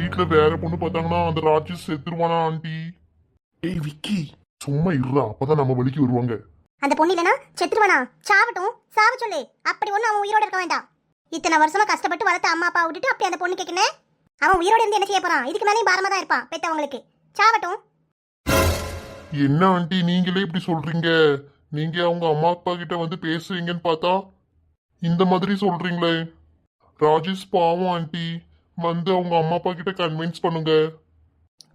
வீட்டுல வேற பொண்ணு பார்த்தாங்கன்னா அந்த ராஜேஷ் செத்துருவானா ஆண்டி? ஏய் விக்கி, சும்மா இருறா, அப்பதான் நம்ம வழிக்கு வருவாங்க. அந்த பொண்ணு இல்லனா செத்துருவானா? சாவட்டும், சாவ சொல்லு. அப்படி ஒண்ணு அவன் உயிரோட இருக்க வேண்டாம். இத்தனை வருஷமா கஷ்டப்பட்டு வளர்த்த அம்மா அப்பா விட்டுட்டு அப்படி அந்த பொண்ணு கேட்கணும். அவன் உயிரோட இருந்து என்ன செய்ய போறான்? இதுக்கு மேலேயும் பாரமா தான் இருப்பான் பெத்தவங்களுக்கு. சாவட்டும். என்ன ஆண்டி நீங்களே இப்படி சொல்றீங்க? நீங்க அவங்க அம்மா அப்பா கிட்ட வந்து பேசுவீங்கன்னு பார்த்தா இந்த மாதிரி சொல்றீங்களே. ராஜேஷ் பாவம் ஆண்டி, வந்து அவங்க அம்மா அப்பா கிட்ட கன்வின்ஸ் பண்ணுங்க.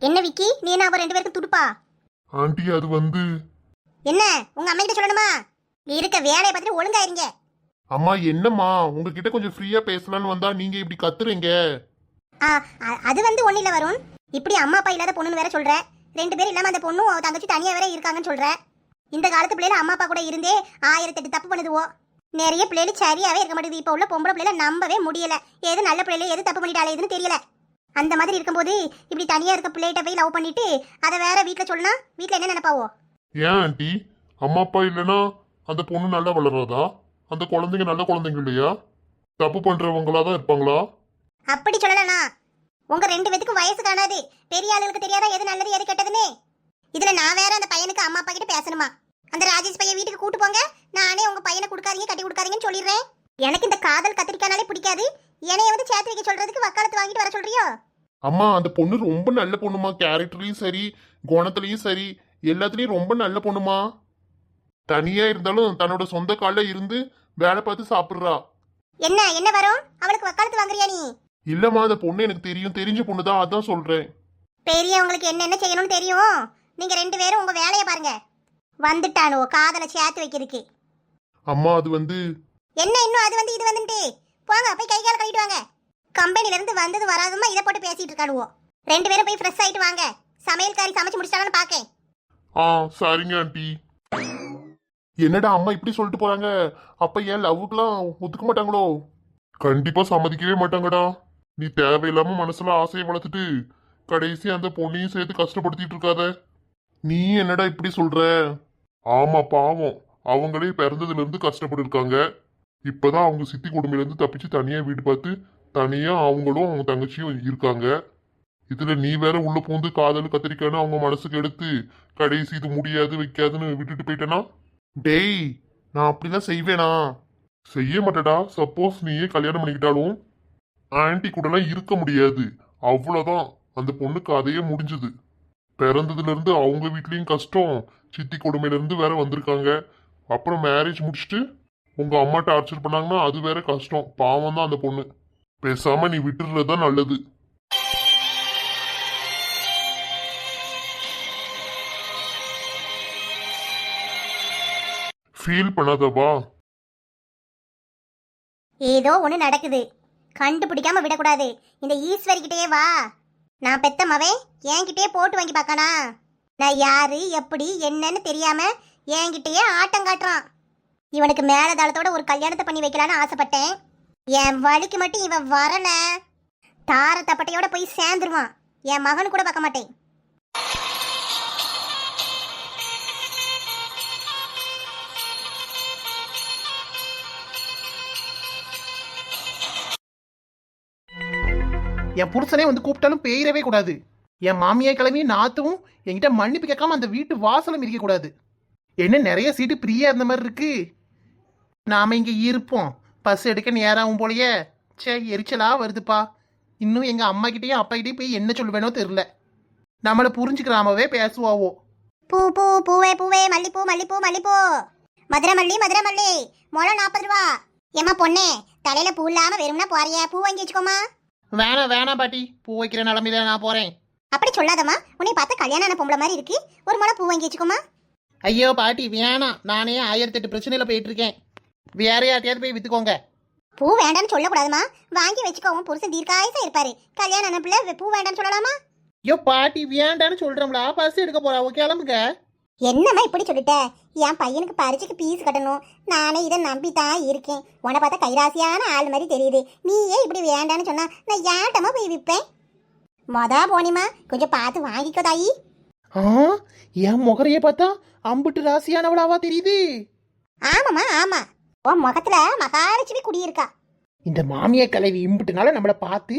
என்ன விக்கி, நீ என்ன அவ ரெண்டு பேருக்கு துடுப்பா? ஆண்டி அது வந்து என்ன உங்க அம்மா கிட்ட சொல்லணுமா? இருக்க வேலையை பார்த்துட்டு ஒழுங்கா இருங்க. அம்மா என்னம்மா, உங்ககிட்ட கொஞ்சம் ஃப்ரீயா பேசலான்னு வந்தா நீங்க இப்படி கத்துறீங்க. அது வந்து ஒண்ணு இல்ல வருண். இப்படி அம்மா அப்பா இல்லாத பொண்ணுன்னு வேற சொல்ற. ரெண்டு பேரும் இல்லாம அந்த பொண்ணும் அவ தங்கச்சி தனியா வேற இருக்காங்கன்னு சொல்ற. இந்த காலத்து பிள்ளைல அம்மா அப்பா கூட இருந்தே 1008 தப்பு பண்ணுதுவோ. நிறைய பிள்ளைகள் சரியாவே இருக்க மாட்டேங்குது. இப்ப உள்ள பொம்பளை பிள்ளைல நம்பவே முடியல. எது நல்ல பிள்ளைல எது தப்பு பண்ணிட்டாலே எதுன்னு தெரியல. அந்த மாதிரி இருக்கும்போது இப்படி தனியா இருக்க பிள்ளைகிட்ட போய் லவ் பண்ணிட்டு அதை வேற வீட்டுல சொன்னா வீட்டுல என்ன நினைப்பாவோ? ஏன் ஆண்டி, அம்மா அப்பா இல்லைன்னா அந்த பொண்ணு நல்லா வளராதா? அந்த குழந்தைங்க நல்ல குழந்தைங்க இல்லையா? தப்பு பண்றவங்களா தான் இருப்பாங்களா? அப்படி சொல்லலண்ணா. உங்க ரெண்டு பேத்துக்கும் வயசு காணாது. பெரிய ஆளுகளுக்கு தெரியாதா எது நல்லது எது கெட்டதுன்னு? இதுல நான் வேற அந்த பையனுக்கு அம்மா அப்பா கிட்ட பேசணுமா? அந்த ராஜேஷ் பையன் வீட்டுக்கு கூட்டு போங்க, நானே உங்க பையனை கொடுக்காதீங்க கட்டி கொடுக்காதீங்கன்னு சொல்லிடுறேன். எனக்கு இந்த காதல் கத்திரிக்கானாலே பிடிக்காது. என்னைய வந்து சேர்த்து வைக்க சொல்றதுக்கு வக்காலத்து வாங்கிட்டு வர சொல்றியோ? அம்மா அந்த பொண்ணு ரொம்ப நல்ல பொண்ணுமா. கேரக்டர்லயும் சரி, குணத்துலயும் சரி, எல்லாத்துலயும் ரொம்ப நல்ல பொண்ணுமா. தனியா இருந்தாலும் தன்னோட சொந்த கால்ல இருந்து வேலை பார்த்து சாப்பிடுறா. என்ன என்ன வரும்? அவளுக்கு வக்காலத்து வாங்குறியா நீ? இல்லம்மா, அந்த பொண்ணு எனக்கு தெரியும், தெரிஞ்ச பொண்ணுதான், அதான் சொல்றேன். பெரியவங்களுக்கு என்னென்ன செய்யணும்னு தெரியும். நீங்க ரெண்டு பேரும் உங்க வேலையை பாருங்க. வந்துட்டானோ காதலை சேர்த்து வைக்கிறதுக்கு. அம்மா அது வந்து என்ன இன்னும் அது வந்து இது வந்துட்டு போங்க, போய் கை கால கழிட்டு வாங்க. கம்பெனில இருந்து வந்தது வராதுமா இதை போட்டு பேசிட்டு இருக்கானுவோ. ரெண்டு பேரும் போய் ஃப்ரெஷ் ஆயிட்டு வாங்க. சமையல்காரி சமைச்சு முடிச்சிட்டாங்கன்னு பாக்கேன். சரிங்க ஆண்டி. என்னடா அம்மா இப்படி சொல்லிட்டு போறாங்க? அப்ப ஏன் லவ்வுக்குலாம் ஒத்துக்க மாட்டாங்களோ? கண்டிப்பா சம்மதிக்கவே மாட்டாங்கடா. நீ தேவையில்லாம மனசுல ஆசையை வளர்த்துட்டு கடைசி அந்த பொண்ணையும் சேர்த்து கஷ்டப்படுத்திட்டு இருக்காத. நீ என்னடா இப்படி சொல்ற? ஆமா பாவம், அவங்களே பிறந்ததுல இருந்து கஷ்டப்பட்டு இருக்காங்க. இப்பதான் அவங்க சித்தி குடும்பத்துல இருந்து தப்பிச்சு தனியா வீடு பார்த்து தனியா அவங்களும் அவங்க தங்கச்சியும் இருக்காங்க. இதுல நீ வேற உள்ள பூந்து காதல் கத்திரிக்கான்னு அவங்க மனசுக்கு எடுத்து கடைசி இது முடியாது வைக்காதுன்னு விட்டுட்டு போயிட்டேனா? டேய், நான் அப்படிலாம் செய்வேனா? செய்ய மாட்டேடா. சப்போஸ் நீயே கல்யாணம் பண்ணிக்கிட்டாலும் ஆன்டி கூடலாம் இருக்க முடியாது, அவ்வளோதான். அந்த பொண்ணுக்கு அதையே முடிஞ்சது. பிறந்ததுல இருந்து அவங்க வீட்லயும் கஷ்டம், சித்தி கொடுமையில இருந்து வேற வந்திருக்காங்க. அப்புறம் மேரேஜ் முடிச்சுட்டு உங்க அம்மா டார்ச்சர் பண்ணாங்கன்னா அது வேற கஷ்டம். பாவம் தான் அந்த பொண்ணு. பேசாம நீ விட்டுறதுதான் நல்லது. ஃபீல் பண்ணாதவா. ஏதோ ஒண்ணு நடக்குது, கண்டுபிடிக்காம விடக்கூடாது. இந்த ஈஸ்வரிக்கிட்டே வா. நான் பெத்த மவன் என்கிட்டயே போட்டு வாங்கி பார்க்கானா? நான் யாரு எப்படி என்னன்னு தெரியாம என்கிட்டயே ஆட்டம் காட்டுறான். இவனுக்கு மேலதாளத்தோட ஒரு கல்யாணத்தை பண்ணி வைக்கலான்னு ஆசைப்பட்டேன். என் வழிக்கு மட்டும் இவன் வரல, தார தப்பட்டையோட போய் சேர்ந்துருவான். என் மகனு கூட பார்க்க மாட்டேன். என் புருஷனே வந்து கூப்பிட்டாலும் பெயரவே கூடாது. என் மாமியா கிளம்பி நாத்தும் என்கிட்ட மன்னிப்பு கேட்காம அந்த வீட்டு வாசலும் இருக்க கூடாது. என்ன நிறைய சீட்டு பிரியா இருந்த மாதிரி இருக்கு. நாம இங்க இருப்போம், பஸ் எடுக்க நேராகும் போலயே. சே, எரிச்சலா வருதுப்பா. இன்னும் எங்க அம்மா கிட்டயும் அப்பா கிட்டயும் போய் என்ன சொல்லுவேனோ தெரியல. நம்மள புரிஞ்சுக்கிறாமவே பேசுவாவோ. பூ பூ பூவே பூவே மல்லிப்பூ மல்லிப்பூ மல்லிப்பூ, மதுரை மல்லி மதுரை மல்லி, முளம் 40 ரூபா. ஏமா பொண்ணே, தலையில பூ இல்லாம வெறும்னா போறியா? பூ வாங்கி வச்சுக்கோமா. வேணாம் பாட்டி, பூ வைக்கிற நிலமையில நான் போறேன். அப்படி சொல்லாதம்மா, உன்னை பார்த்தா கல்யாணம் பொம்பளை மாதிரி இருக்கு. ஒரு முளை பூ வாங்கி வச்சுக்கோமா. ஐயோ பாட்டி வேணாம், நானே 1008 பிரச்சனையில போயிட்டு இருக்கேன். வேற யார்ட்டையாவது போய் வித்துக்கோங்க. பூ வேண்டாம்னு சொல்லக்கூடாதுமா, வாங்கி வச்சுக்கோவும். புருஷன் தீர்க்காயசா இருப்பாரு. கல்யாணம் பிள்ளை பூ வேண்டாம்னு சொல்லலாமா? ஐயோ பாட்டி வேண்டான்னு சொல்றோம்ல, பஸ் எடுக்க போறா, கிளம்புங்க. என்னம்மா இப்படி சொல்லிட்ட? என் பையனுக்கு பரிச்சுக்கு பீஸ் கட்டணும். நானே இதை நம்பித்தான் இருக்கேன். உன்னை பார்த்தா கைராசியான ஆள் மாதிரி தெரியுது. நீயே இப்படி வேண்டான்னு சொன்னா நான் ஏட்டமா போய் விற்பேன். மொதா போனிமா, கொஞ்சம் பார்த்து வாங்கிக்கோ தாயி. என் முகரைய பார்த்தா அம்புட்டு ராசியானவளாவா தெரியுது. ஆமாம்மா ஆமா, உன் முகத்துல மகாலட்சுமி குடியிருக்கா. இந்த மாமியா கிளவி இம்புட்டுனால நம்மளை பார்த்து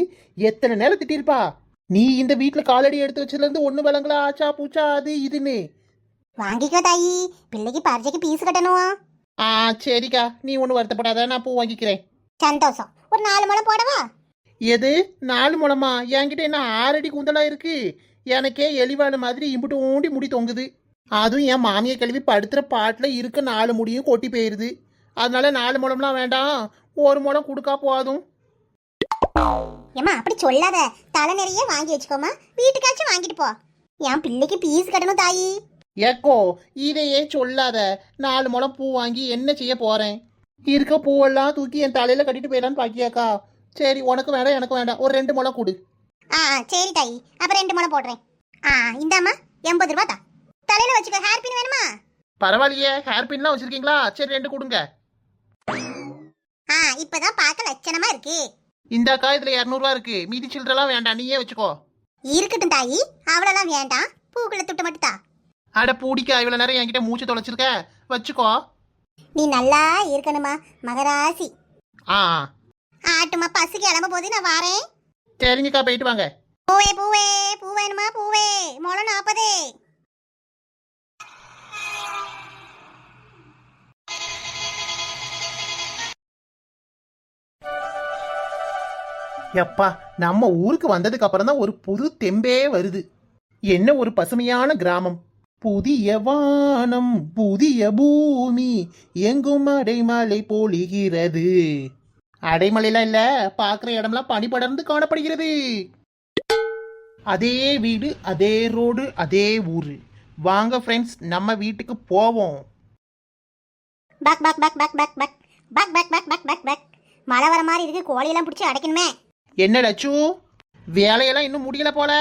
எத்தனை நேரம் திட்டிருப்பா. நீ இந்த வீட்டுல காலடி எடுத்து வச்சதுல இருந்து ஒண்ணு விளங்கல ஆச்சா பூச்சா அது இதுன்னு. வாங்கிக்கோ தாயி, பிள்ளைக்கு பரீட்சைக்கு பீஸ் கட்டணும். ஆ சரிக்கா, நீ ஒண்ணு வருத்தப்படாத, நான் பூ வாங்கிக்கிறேன். சந்தோஷம். ஒரு 4 முழம் போடவா? எது 4 முழமா? என்கிட்ட என்ன 6 அடி குந்தலா இருக்கு. எனக்கே எலிவாடு மாதிரி இம்புட்டு ஊண்டி முடி தொங்குது. அதுவும் என் மாமியை கழுவி படுத்துற பாட்டில் இருக்க 4 முடியும் கொட்டி போயிருது. அதனால 4 முழம்லாம் வேண்டாம், 1 முழம் கொடுக்கா போதும். ஏம்மா அப்படி சொல்லாத, தலை நிறைய வாங்கி வச்சுக்கோமா, வீட்டுக்காச்சும் வாங்கிட்டு போ. என் பிள்ளைக்கு பீஸ் கட்டணும் தாயி. ஏக்கோ இதையே சொல்லாத. 4 முழம் பூ வாங்கி என்ன செய்ய போறேன்? இருக்க பூவெல்லாம் தூக்கி என் தலையில கட்டிட்டு போயிடான்னு பாக்கியாக்கா. சரி, உனக்கு வேண்டாம் எனக்கு வேண்டாம், ஒரு 2 முழம் கொடு. சரி தாயி, அப்புறம் 2 முழம் போடுறேன். இந்தாம்மா 80 ரூபா தான். தலையில வச்சுக்க. ஹேர் பின் வேணுமா? பரவாயில்லையே, ஹேர் பின்லாம் வச்சிருக்கீங்களா? சரி 2 கொடுங்க. இப்பதான் பார்க்க லட்சணமா இருக்கு. இந்தாக்கா இதுல 200 ரூபா இருக்கு, மீதி சில்லறலாம் வேண்டாம், நீயே வச்சுக்கோ. இருக்கட்டும் தாயி, அவ்வளோலாம் வேண்டாம். பூக்குள்ள துட்டு மட்டும் தா. அட பூடிக்கா, இவ்வளவு நேரம் என்கிட்ட மூச்சு தொலைச்சிருக்க, வச்சுக்கோ. நீ நல்லா இருக்கணுமா மகராசி. ஆ ஆட்டுமா, பசு கிளம்ப போது நான் வாரேன். சரிங்கக்கா, போயிட்டு வாங்க. பூவே பூவே, பூ வேணுமா? பூவே முளம் 40. எப்பா, நம்ம ஊருக்கு வந்ததுக்கு அப்புறம் தான் ஒரு புது தெம்பே வருது. என்ன ஒரு பசுமையான கிராமம். புதிய வானம், புதிய பூமி, எங்கும் அடைமழை பொழிகிறது. அடைமழைலாம் இல்ல, பாக்குற இடம்லாம் பனி படர்ந்து காணப்படுகிறது. அதே வீடு, அதே ரோடு, அதே ஊரு. வாங்க ஃப்ரெண்ட்ஸ், நம்ம வீட்டுக்கு போவோம். Buck buck buck buck buck buck buck buck buck buck buck buck. மழை வர மாதிரி இருக்கு, கோழியெல்லாம் பிடிச்சி அடைக்கணுமே. என்ன லட்சு, வேலையெல்லாம் இன்னும் முடியல போல,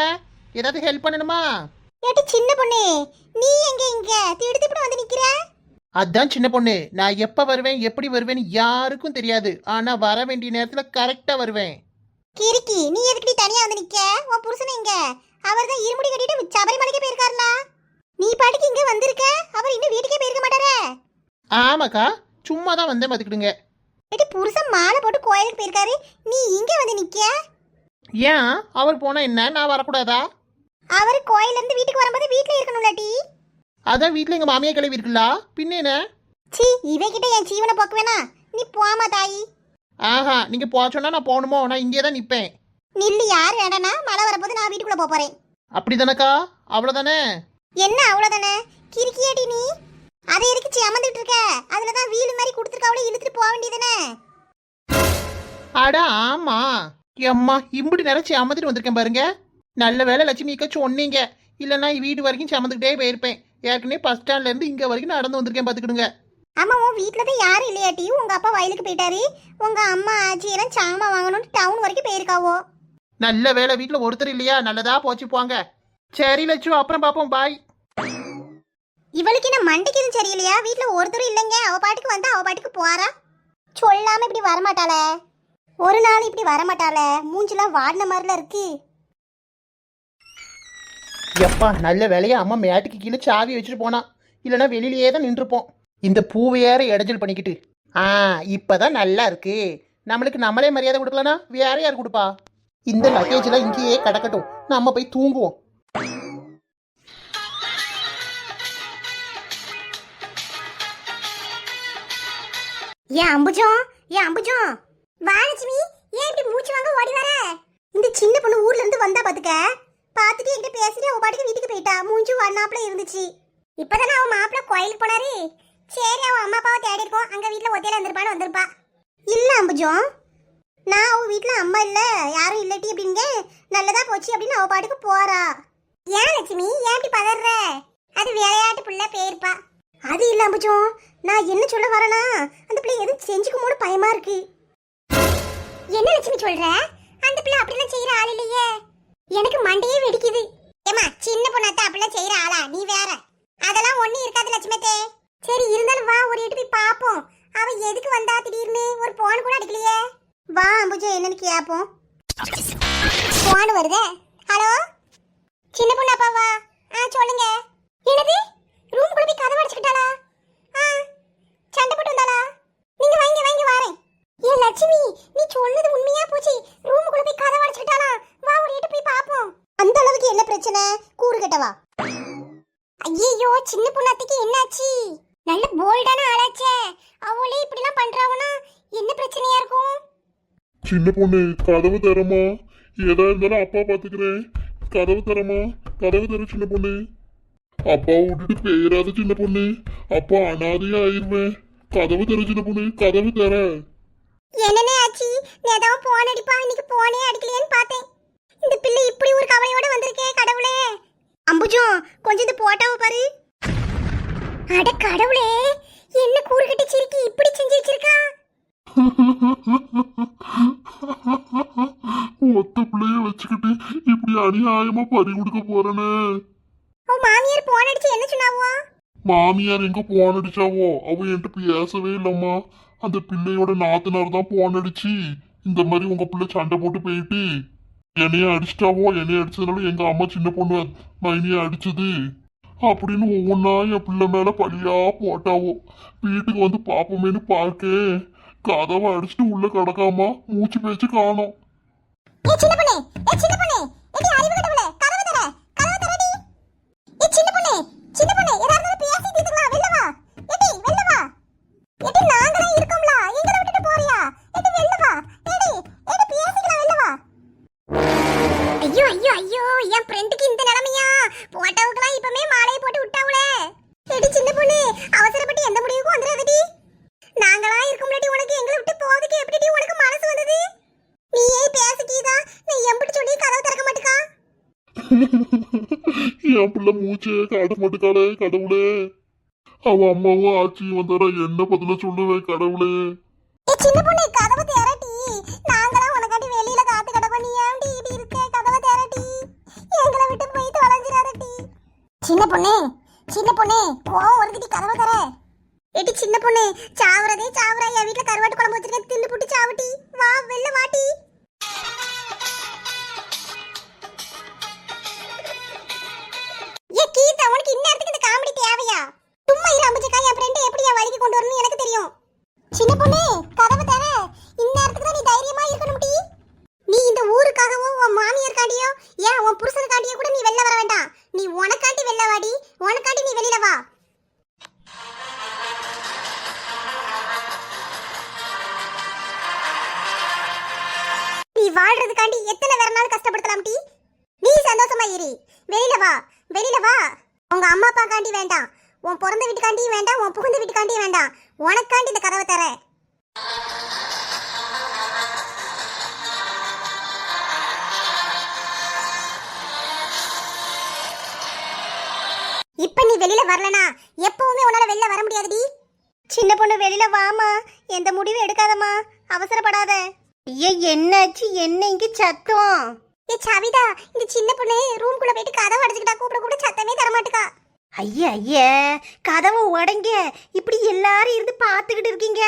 ஏதாவது ஹெல்ப் பண்ணணுமா? ஏட்டி சின்ன பொண்ணு, நீ எங்க இங்க திடுதிப்புன்னு வந்து நிக்கிற? அதான் சின்ன பொண்ணு, நான் எப்ப வருவேன் எப்படி வருவேன்னு யாருக்கும் தெரியாது. ஆனா வர வேண்டிய நேரத்துல கரெக்டா வருவேன். கிறுக்கி, நீ எதுக்கு தனியா வந்து நிக்க? உன் புருஷன் எங்க? அவர் தான் இருமுடி கட்டிட்டு சபரிமலைக்கு போயிருக்காருல. நீ பாட்டுக்கு இங்க வந்திருக்க, அவர் இன்னும் வீட்டுக்கே போயிருக்க மாட்டாரே. ஆமாக்கா, சும்மா தான் வந்தேன் பாத்துக்கிடுங்க. ஏட்டி புருஷன் மாலை போட்டு கோயிலுக்கு போயிருக்காரு, நீ இங்க வந்து நிக்க? ஏன் அவர் போனா என்ன, நான் வரக்கூடாதா? அவர் கோயில்ல இருந்து வீட்டுக்கு வரும்போது வீட்ல இருக்கணும்லடி. அதான் வீட்டுல எங்க மாமியா கிளவி இருக்குல்ல, பின்ன என்ன? சீ, இவகிட்ட என் ஜீவனை போக்குவேனா? நீ போமா தாயி. ஆஹா, நீங்க போக சொன்னா நான் போகணுமோ? நான் இங்கே தான் நிப்பேன். நில்லு, யார் வேண்டானா? மழை வரப்போது நான் வீட்டுக்குள்ள போறேன். அப்படிதானக்கா, அவ்வளவுதானே. என்ன அவ்வளவுதானே? கிறுக்கியாடி நீ. அதை எதுக்கு அமர்ந்துட்டு இருக்க? அதுலதான் வீடு மாதிரி கொடுத்துருக்காவளே, இழுத்துட்டு போக வேண்டியதானே? அட ஆமா, எம்மா இம்புட்டு நிறைச்சி அமர்ந்துட்டு வந்திருக்கேன் பாருங்க. நல்ல வேலை லட்சுமி அக்கா சொன்னீங்க, இல்லைன்னா வீடு வரைக்கும் சமந்துக்கிட்டே போயிருப்பேன். ஏற்கனவே பஸ் ஸ்டாண்ட்ல இருந்து இங்க வரைக்கும் நடந்து வந்திருக்கேன் பாத்துக்கிடுங்க. ஆமா, உன் வீட்டுல தான் யாரும் இல்லையாட்டி? உங்க அப்பா வயலுக்கு போயிட்டாரு, உங்க அம்மா ஆச்சி எல்லாம் சாமா வாங்கணும்னு டவுன் வரைக்கும் போயிருக்காவோ. நல்ல வேலை வீட்டுல ஒருத்தர் இல்லையா, நல்லதா போச்சு போங்க. சரி லட்சு, அப்புறம் பாப்போம், பாய். இவளுக்கு என்ன மண்டைக்கு எதுவும் சரியில்லையா? வீட்டுல ஒருத்தரும் இல்லைங்க, அவ பாட்டுக்கு வந்தா அவ பாட்டுக்கு போறா. சொல்லாம இப்படி வரமாட்டாள, ஒரு நாள் இப்படி வரமாட்டாள. மூஞ்சிலாம் வாடின மாதிரில இருக்கு. எப்பா, நல்ல வேலையா அம்மா மேட்டுக்கு கீழே சாவி வச்சுட்டு போனா, இல்லைன்னா வெளியிலேயே தான் நின்றுப்போம். இந்த பூவையார இடைஞ்சல் பண்ணிக்கிட்டு. இப்பதான் நல்லா இருக்கு. நம்மளுக்கு நம்மளே மரியாதை கொடுக்கலனா வேற யார் கொடுப்பா? இந்த லக்கேஜ் எல்லாம் இங்கேயே கிடக்கட்டும், நம்ம போய் தூங்குவோம். ஏன் அம்புஜம், ஏன் அம்புஜம், வாலட்சுமி, ஏன் இப்படி மூச்சு வாங்க ஓடி வர? இந்த சின்ன பொண்ணு ஊர்ல இருந்து வந்தா பாத்துக்க, பாத்துட்டு என்கிட்ட பேசிட்டு அவ பாட்டுக்கு வீட்டுக்கு போயிட்டா. மூஞ்சி வண்ணாப்புல இருந்துச்சு. இப்பதானே அவன் மாப்பிள்ள கோயிலுக்கு போனாரு. சரி, அவன் அம்மா அப்பாவை தேடி இருக்கோம், அங்க வீட்டுல ஒத்தையில இருந்திருப்பான்னு வந்திருப்பா. இல்ல அம்புஜம், நான் அவ வீட்டுல அம்மா இல்ல யாரும் இல்லட்டி அப்படிங்க, நல்லதா போச்சு அப்படின்னு அவ பாட்டுக்கு போறா. ஏன் லட்சுமி, ஏன் இப்படி பதற? அது விளையாட்டு புள்ள பேருப்பா. அது இல்ல அம்புஜம், நான் என்ன சொல்ல வரேனா, அந்த பிள்ளை எதுவும் செஞ்சுக்குமோன்னு பயமா இருக்கு. என்ன லட்சுமி சொல்ற? அந்த பிள்ளை அப்படிலாம் செய்யற ஆள் இல்லையே. எனக்கு மண்டையே வெடிக்குது. ஏமா, சின்ன பொண்ணாத்த அப்படிலாம் செய்யற ஆளா? நீ வேற. அதெல்லாம் ஒண்ணு இருக்காது லட்சுமித்தே. சரி, இருந்தாலும் வா, ஒரு எட்டு போய் பாப்போம். அவ எதுக்கு வந்தா திடீர்னு? ஒரு போன் கூட அடிக்கலையே. வா அம்புஜா, என்னன்னு கேப்போம். போன் வருதே. ஹலோ, சின்ன பொண்ணு அப்பாவா? சொல்லுங்க. என்னது, ரூம் கூட போய் கதவு அடிச்சுக்கிட்டாளா? சண்டை போட்டு வந்தாளா? நீங்க வாங்க வாங்க வாரேன். ஏ லட்சுமி, நீ சொன்னது உண்மையா போச்சு. ரூமுக்குள்ள போய் கதவு அடிச்சுக்கிட்டாளா? வா, ஒரு எட்டு போய் பாப்போம். சின்ன பொண்ணாத்திக்கு என்னாச்சு? நல்ல போல்டான ஆளாச்சே. அவளே இப்படிலாம் பண்றாவனா என்ன பிரச்சனையா இருக்கும்? சின்ன பொண்ணு கதவு தரமா? ஏதா இருந்தாலும் அப்பா பாத்துக்கிறேன். கதவு தரமா? கதவு தர சின்ன பொண்ணு. அப்பாவை விட்டுட்டு பேராத சின்ன பொண்ணு. அப்பா அனாதையா ஆயிருவேன். கதவு தர சின்ன பொண்ணு, கதவு தர. என்னனே ஆச்சு? நேதாவும் போன் அடிப்பா, இன்னைக்கு போனே அடிக்கலையேன்னு பார்த்தேன். இந்த பிள்ளை இப்படி ஒரு கவலையோட வந்திருக்கே கடவுளே. அம்புஜம் கொஞ்சம் இந்த போட்டோவை பாரு. அட கடவுளே, என்ன கூறு கட்டிச்சிருக்கி இப்படி செஞ்சு வச்சிருக்கா? ஒத்த பிள்ளைய வச்சுக்கிட்டு இப்படி அநியாயமா பறி கொடுக்க போறேன்னு. உன் மாமியார் போன் அடிச்சு என்ன சொன்னாவோ? மாமியார் எங்க போன் அடிச்சாவோ? அவ என்கிட்ட பேசவே இல்லம்மா. அந்த பிள்ளையோட நாத்தனார் தான் போன் அடிச்சு இந்த மாதிரி உங்க பிள்ளை சண்டை போட்டு போயிட்டு என்னைய அடிச்சிட்டாவோ. என்னைய அடிச்சதுனால எங்க அம்மா சின்ன பொண்ணு மைனிய அடிச்சது அப்படின்னு ஒவ்வொன்னா என் பிள்ளை மேல பழியா போட்டாவோ. வீட்டுக்கு வந்து பாப்போமேனு பார்க்க கதவை அடிச்சுட்டு உள்ள கிடக்காம மூச்சு பேச்சு காணோம். ஏ சின்ன பொண்ணே, ஏ சின்ன பொண்ணே, ஏடி அறிவு கடவுளே, கதவு தர, கதவு தரடி. ஏ சின்ன பொண்ணே, சின்ன பொண்ணே, ஏதாவது பேசி தீத்துக்கலாம், வெளில வா. ஏடி வெளில வா. ஏடி நாங்களே இருக்கோம்ல, எங்களை விட்டுட்டு போறியா? ஏடி வெளில வா. ஏடி ஏடி பேசிக்கலாம், வெளில வா. ஐயோ ஐயோ ஐயோ, என் ஃப்ரெண்டுக்கு இந்த நிலைமையா? போட்டோவுக்குலாம் இப்பமே மாலையை போட்டு விட்டாவுளே. ஏடி சின்ன பொண்ணே, அவசரப்பட்டு எந்த முடிவுக்கும் வந்துடாதடி. நாங்களா இருக்கும்லடி, உனக்கு எங்களை விட்டு போறதுக்கு எப்படிடி உனக்கு மனசு வந்தது? நீயே பேசிக்கீதா, நான் எம்பிட்டு சொல்லி கதவு திறக்க மாட்டுக்கா? என் பிள்ளை மூச்சே காட்ட மாட்டுக்காளே கடவுளே. அவ அம்மாவும் ஆச்சியும் வந்தாரா என்ன பதில சொல்லுவேன் கடவுளே. ஏ சின்ன பொண்ணே, கதவு திறடி. நாங்களா உனக்காட்டி வெளியில காத்து கிடப்போம், நீ ஏன்டி இப்படி இருக்க? கதவு திறடி, எங்களை விட்டு போய் தொலைஞ்சிராதடி. சின்ன பொண்ணே, சின்ன பொண்ணே, கோவம் வருதுடி, கதவு தர. ஏடி சின்ன பொண்ணே, சாவறதே சாவறா. என் வீட்டுல கருவாட்டு குழம்பு வச்சிருக்கேன், தின்னு புட்டு சாவட்டி. வா வெளில வாட்டி. ஏ கீதா, உனக்கு இந்நேரத்துக்கு இந்த காமெடி தேவையா? சும்மா இரு அம்புஜக்கா, என் ஃப்ரெண்ட் எப்படி என் வழிக்கு கொண்டு வரணும்னு எனக்கு தெரியும். சின்ன பொண்ணே, கதவு தர. இந்நேரத்துக்கு தான் நீ தைரியமா இருக்கணும் டி. நீ இந்த ஊருக்காகவோ உன் மாமியார்காண்டியோ ஏன் உன் புருஷனுக்காண்டியோ கூட நீ வெளில வர வேண்டாம். நீ உனக்காண்டி வெளில வாடி, உனக்காண்டி நீ வெளியில வா. நீ வாழ்றதுக்காண்டி எத்தனை வேற நாள் கஷ்டப்படுத்தலாம் டி. நீ சந்தோஷமா இரு, வெளியில வா, வெளியில வா. உங்க அம்மா அப்பா காண்டி வேண்டாம், உன் பிறந்த வீட்டுக்காண்டியும் வேண்டாம், உன் புகுந்த வீட்டுக்காண்டியும் வேண்டாம், உனக்காண்டி இந்த கதவை தர. இப்ப நீ வெளியில வரலனா எப்பவுமே உன்னால வெளியில வர முடியாதுடி. சின்ன பொண்ணு வெளியில வாமா, எந்த முடிவும் எடுக்காதம்மா, அவசரப்படாத. ஐயா என்னாச்சு? என்ன இங்க சத்தம்? ஏ சவிதா, இந்த சின்ன பொண்ணு ரூம்குள்ள போயிட்டு கதவை அடைச்சுக்கிட்டா, கூப்பிட கூட சத்தமே தர மாட்டுக்கா. ஐயா ஐயா, கதவை உடைங்க, இப்படி எல்லாரும் இருந்து பாத்துக்கிட்டு இருக்கீங்க.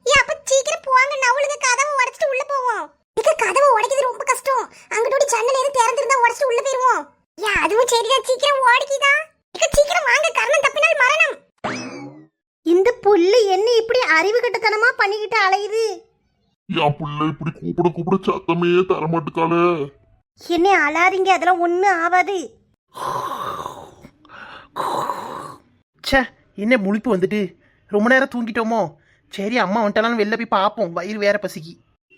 ஏ அப்ப சீக்கிரம் போவாங்க, நவுளுங்க கதவை உடைச்சிட்டு உள்ள போவோம். இதுக்கு கதவை உடைக்கிறது ரொம்ப கஷ்டம், அங்கடோடி ஜன்னல் எதுவும் திறந்திருந்தா உடைச்சிட்டு உள்ள போயிருவோம். ஏ அதுவும் சரிதான், சீக்கிரம் ஓடிக்கிதா. சீக்கிரம் வாங்க, கர்ணம் தப்பினால் மரணம். இந்த புல்லு என்ன இப்படி அறிவு கட்டத்தனமா பண்ணிக்கிட்டு அலையுது? என் பிள்ளை இப்படி கூப்பிட கூப்பிட சத்தமே தர மாட்டுக்காளே. என்ன அலாரிங்க, அதெல்லாம் ஒன்றும் ஆகாது. ச்சே, என்ன முழிப்பு வந்துட்டு. ரொம்ப நேரம் தூங்கிட்டோமோ? சரி, அம்மா வந்துட்டாலும் வெளில போய் பார்ப்போம், வயிறு வேற பசிக்கி.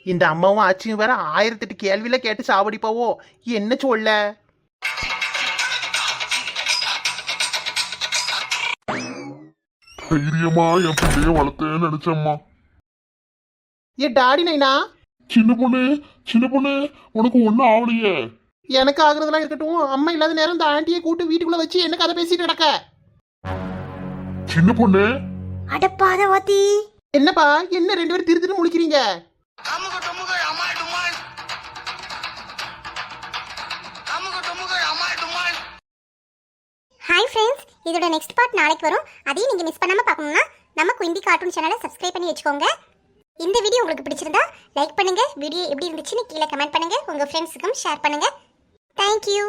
இந்த அம்மாவும் ஆச்சியும் வேற 1008 கேள்வியில கேட்டு சாவடிப்பாவோ. என்ன சொல்ல? தைரியமா என் பிள்ளைய வளர்த்தேன்னு நினைச்சம்மா. ஏ டாடி நைனா, சின்ன பொண்ணு, சின்ன பொண்ணு, உனக்கு ஒன்னும் ஆவலையே. எனக்கு ஆகுறதெல்லாம் இருக்கட்டும், அம்மா இல்லாத நேரம் இந்த ஆண்டியை கூட்டு வீட்டுக்குள்ள வச்சு என்ன கதை பேசிட்டு நடக்க? சின்ன பொண்ணு, அடப்பாத வாத்தி, என்னப்பா, என்ன ரெண்டு பேரும் திரு திரு முழிக்கிறீங்க? ஹாய் ஃப்ரெண்ட்ஸ், இதோட நெக்ஸ்ட் பார்ட் நாளைக்கு வரும். அதையும் நீங்க மிஸ் பண்ணாம பார்க்கணும்னா நம்ம குயிந்தி கார்ட்டூன் சேனலை சப்ஸ்கிரைப் பண்ணி வச்சுக்கோங்க. இந்த வீடியோ உங்களுக்கு பிடிச்சிருந்தா லைக் பண்ணுங்க, வீடியோ எப்படி இருந்துச்சுன்னு கீழே கமெண்ட் பண்ணுங்க, உங்க ஃப்ரெண்ட்ஸுக்கும் ஷேர் பண்ணுங்க. தேங்க்யூ.